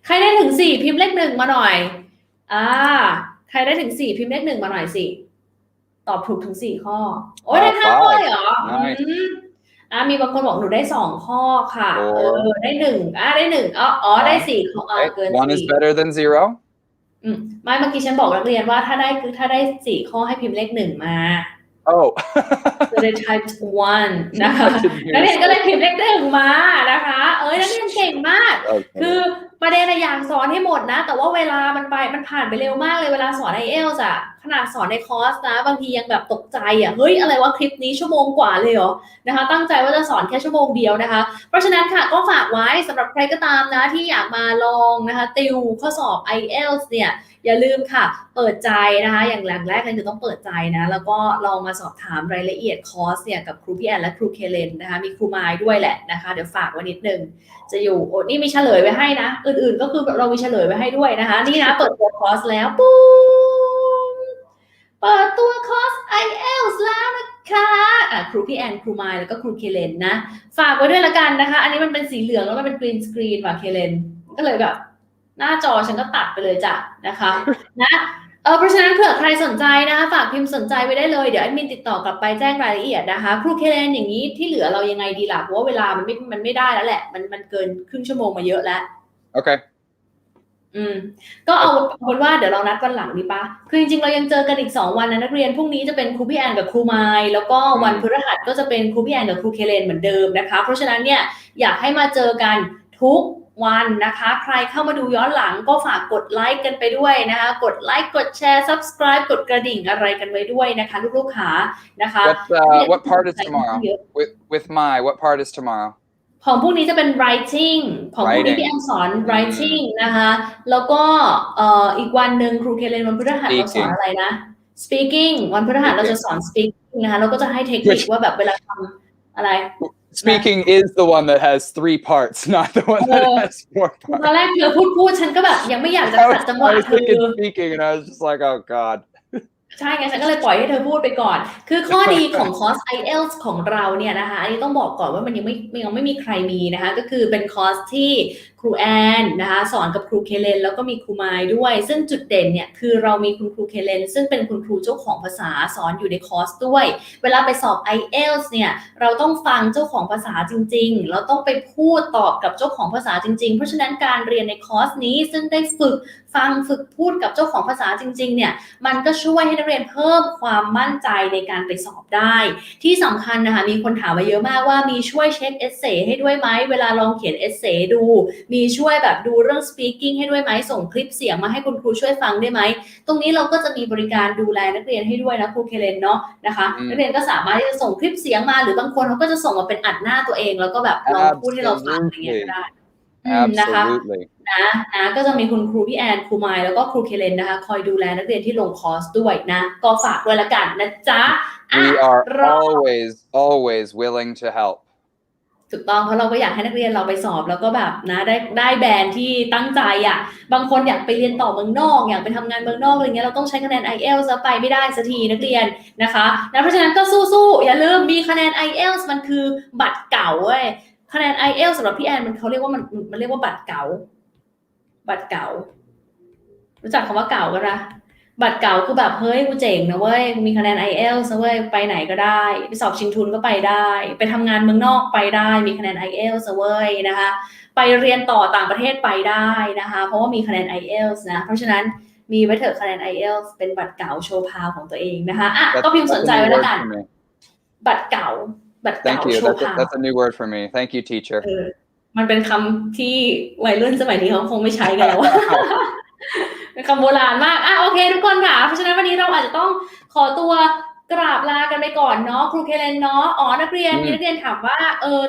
ใครได้ถึง4พิมพ์เลข1มาหน่อยใครได้ถึง4พิมพ์เลข1มาหน่อยสิตอบถูกถึง4ข้อโอ้ยได้5ข้อเลยเหรอมีบางคนบอกหนูได้2ข้อค่ะได้1ได้1ได้4ข้อเกิน 1 is better than 0ไม่เมื่อกี้ฉันบอกนักเรียนว่าถ้าได้4ข้อให้พิมพ์เลข1มาOh so they typed 1นะคะนักเรียนก็เลยพิมพ์เลข1มานะคะนักเรียนเก่งมากคือประเด็นอยากสอนให้หมดนะแต่ว่าเวลามันผ่านไปเร็วมากเลยเวลาสอน IELTS ขนาดสอนในคอร์สนะบางทียังแบบตกใจเฮ้ยอะไรวะคลิปนี้ชั่วโมงกว่าเลยเหรอนะคะตั้งใจว่าจะสอนแค่ชั่วโมงเดียวนะคะเพราะฉะนั้นค่ะก็ฝากไว้สำหรับใครก็ตามนะที่อยากมาลองนะคะติวข้อสอบ IELTS เนี่ยอย่าลืมค่ะเปิดใจนะคะอย่างแรกเลยคือต้องเปิดใจนะแล้วก็ลองมาสอบถามรายละเอียดคอร์สเนี่ยกับครูพี่แอนและครูเคเลนนะคะมีครูไมล์ด้วยแหละนะคะเดี๋ยวฝากไว้นิดนึงจะอยู่นี่มีเฉลยไว้ให้นะอื่นๆก็คือเรามีเฉลยไว้ให้ด้วยนะคะนี่นะเปิดตัวคอร์สแล้วปุ๊บเปิดตัวคอร์ส IELTS แล้วนะคะครูพี่แอนครูไมล์แล้วก็ครูเคเลนนะฝากไว้ด้วยละกันนะคะอันนี้มันเป็นสีเหลืองแล้วมันเป็นกรีนสกรีนว่ะเคเลนก็เลยแบบหน้าจอฉันก็ตัดไปเลยจ้ะนะคะนะเพราะฉะนั้นเผื่อใครสนใจนะคะฝากพิมพ์สนใจไว้ได้เลยเดี๋ยวแอดมินติดต่อกลับไปแจ้งรายละเอียดนะคะครูเคเลนอย่างนี้ที่เหลือเรายังไงดีล่ะเพราะว่าเวลามันไม่ได้แล้วแหละมันเกินครึ่งชั่วโมงมาเยอะแล้วโอเคก็เอาเป็นว่าเดี๋ยวเรานัดวันหลังดีปะคือจริงๆเรายังเจอกันอีก2วันนะนักเรียนพรุ่งนี้จะเป็นครูพี่แอนกับครูไมล์แล้วก็วันพฤหัสก็จะเป็นครูพี่แอนกับครูเคเลนเหมือนเดิมนะคะเพราะฉะนั้นเนี่ยอยากให้มาเจอกันทุกวันนะคะใครเข้ามาดูย้อนหลังก็ฝากกดไลค์กันไปด้วยนะคะกดไลค์กดแชร์ subscribe กดกระดิ่งอะไรกันไว้ด้วยนะคะลูกๆขานะคะ What part is tomorrow with my what part is tomorrow ของพวกนี้จะเป็น writing ของพวกนี้พี่แอนสอน writing นะคะแล้วก็อีกวันหนึ่งครูเคเลนวันพฤหัสเราสอนอะไรนะ speaking วันพฤหัสเราจะสอน speaking นะคะแล้วก็จะให้เทคนิคว่าแบบเวลาทำอะไรSpeaking is the one that has 3 parts, not the one that has 4 parts. ตอนแรกเธอพูดฉันก็แบบยังไม่อยากจะขัดจังหวะเธอ speaking and I was just like, oh god. ใช่ไงฉันก็เลยปล่อยให้เธอพูดไปก่อนคือข้อดีของคอร์ส IELTS ของเราเนี่ยนะคะอันนี้ต้องบอกก่อนว่ามันยังไม่มีใครมีนะคะก็คือเป็นคอร์สที่ครูแอนนะคะสอนกับครูเคเลนแล้วก็มีครูไมล์ด้วยซึ่งจุดเด่นเนี่ยคือเรามีคุณครูเคเลนซึ่งเป็นคุณครูเจ้าของภาษาสอนอยู่ในคอร์สด้วยเวลาไปสอบ IELTS เนี่ยเราต้องฟังเจ้าของภาษาจริงๆเราต้องไปพูดตอบกับเจ้าของภาษาจริงๆเพราะฉะนั้นการเรียนในคอร์สนี้ซึ่งได้ฝึกพูดกับเจ้าของภาษาจริงๆเนี่ยมันก็ช่วยให้นักเรียนเพิ่มความมั่นใจในการไปสอบได้ที่สำคัญนะคะมีคนถามมาเยอะมากว่ามีช่วยเช็คเอเซ่ให้ด้วยไหมเวลาลองเขียนเอเซ่ดูมีช่วยแบบดูเรื่อง speaking ให้ด้วยไหมส่งคลิปเสียงมาให้คุณครูช่วยฟังได้ไหมตรงนี้เราก็จะมีบริการดูแลนักเรียนให้ด้วยนะครูเคเลนเนาะนะคะนักเรียนก็สามารถที่จะส่งคลิปเสียงมาหรือบางคนเขาก็จะส่งมาเป็นอัดหน้าตัวเองแล้วก็แบบลองพูดให้เราฟังอย่างเงี้ยก็ได้นะคะนะก็จะมีคุณครูพี่แอนครูไมล์แล้วก็ครูเคเลนนะคะคอยดูแลนักเรียนที่ลงคอร์สด้วยนะก็ฝากด้วยละกันนะจ๊ะ We are always willing to help ถูกต้องเพราะเราก็อยากให้นักเรียนเราไปสอบแล้วก็แบบนะได้แบรนด์ที่ตั้งใจบางคนอยากไปเรียนต่อเมืองนอกอยากไปทำงานเมืองนอกอะไรเงี้ยเราต้องใช้คะแนน IELTS ไปไม่ได้สักทีนักเรียนนะคะเพราะฉะนั้นก็สู้ๆอย่าลืมมีคะแนน IELTS มันคือบัตรเก่าเว้ยคะแนน IELTS สำหรับพี่แอนเขาเรียกว่ามันเรียกว่าบัตรเก่ารู้จักคำว่าเก่ากันนะบัตรเก่าคือแบบเฮ้ยกูเจ๋งนะเว้ยมีคะแนน IELTS นะเว้ยไปไหนก็ได้ไปสอบชิงทุนก็ไปได้ไปทำงานเมืองนอกไปได้มีคะแนน IELTS นะเว้ยนะคะไปเรียนต่อต่างประเทศไปได้นะคะเพราะว่ามีคะแนน IELTS นะเพราะฉะนั้นมีไว้เถอะคะแนน IELTS เป็นบัตรเก่าโชว์พาวของตัวเองนะคะก็พิมพ์สนใจไว้แล้วกันบัตรเก่าThank you. That's a new word for me. Thank you, teacher. มันเป็นคำที่วัยรุ่นสมัยนี้เขาคงไม่ใช้กันแล้วเป็นคำโบราณมากโอเคทุกคนค่ะเพราะฉะนั้นวันนี้เราอาจจะต้องขอตัวกราบลากันไปก่อนเนาะครูเคเลนเนาะนักเรียนมีนักเรียนถามว่า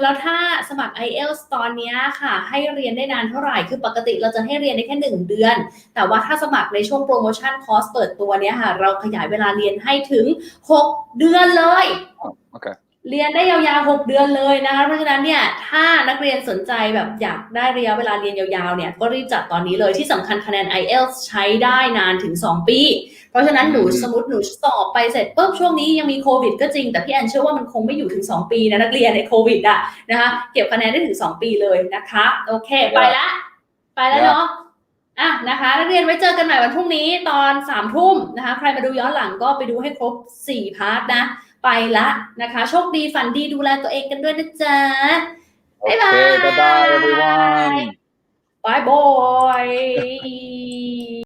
แล้วถ้าสมัคร IELTS ตอนนี้ค่ะให้เรียนได้นานเท่าไหร่คือปกติเราจะให้เรียนได้แค่1 เดือนแต่ว่าถ้าสมัครในช่วงโปรโมชั่นคอร์สเปิดตัวเนี้ยค่ะเราขยายเวลาเรียนให้ถึง6 เดือนเลย Okay เรียนได้ยาวๆ6 เดือนเลยนะคะเพราะฉะนั้นเนี่ยถ้านักเรียนสนใจแบบอยากได้ระยะเวลาเรียนยาวๆเนี่ยก็รีบจัดตอนนี้เลยที่สำคัญคะแนน IELTS ใช้ได้นานถึง2 ปีเพราะฉะนั้นสมมติหนูสอบไปเสร็จปุ๊บช่วงนี้ยังมีโควิดก็จริงแต่พี่แอนเชื่อว่ามันคงไม่อยู่ถึง2 ปีนะนักเรียนในโควิดอะนะคะเก็บคะแนนได้ถึง2 ปีเลยนะคะโอเคไปแล้วเนาะนะคะนักเรียนไว้เจอกันใหม่วันพรุ่งนี้ตอน3 ทุ่มนะคะใครมาดูย้อนหลังก็ไปดูให้ครบ4 พาร์ทนะไปละนะคะโชคดีฝันดีดูแลตัวเองกันด้วยนะจ๊ะบ๊ายบาย Okay, bye bye everyone. Bye bye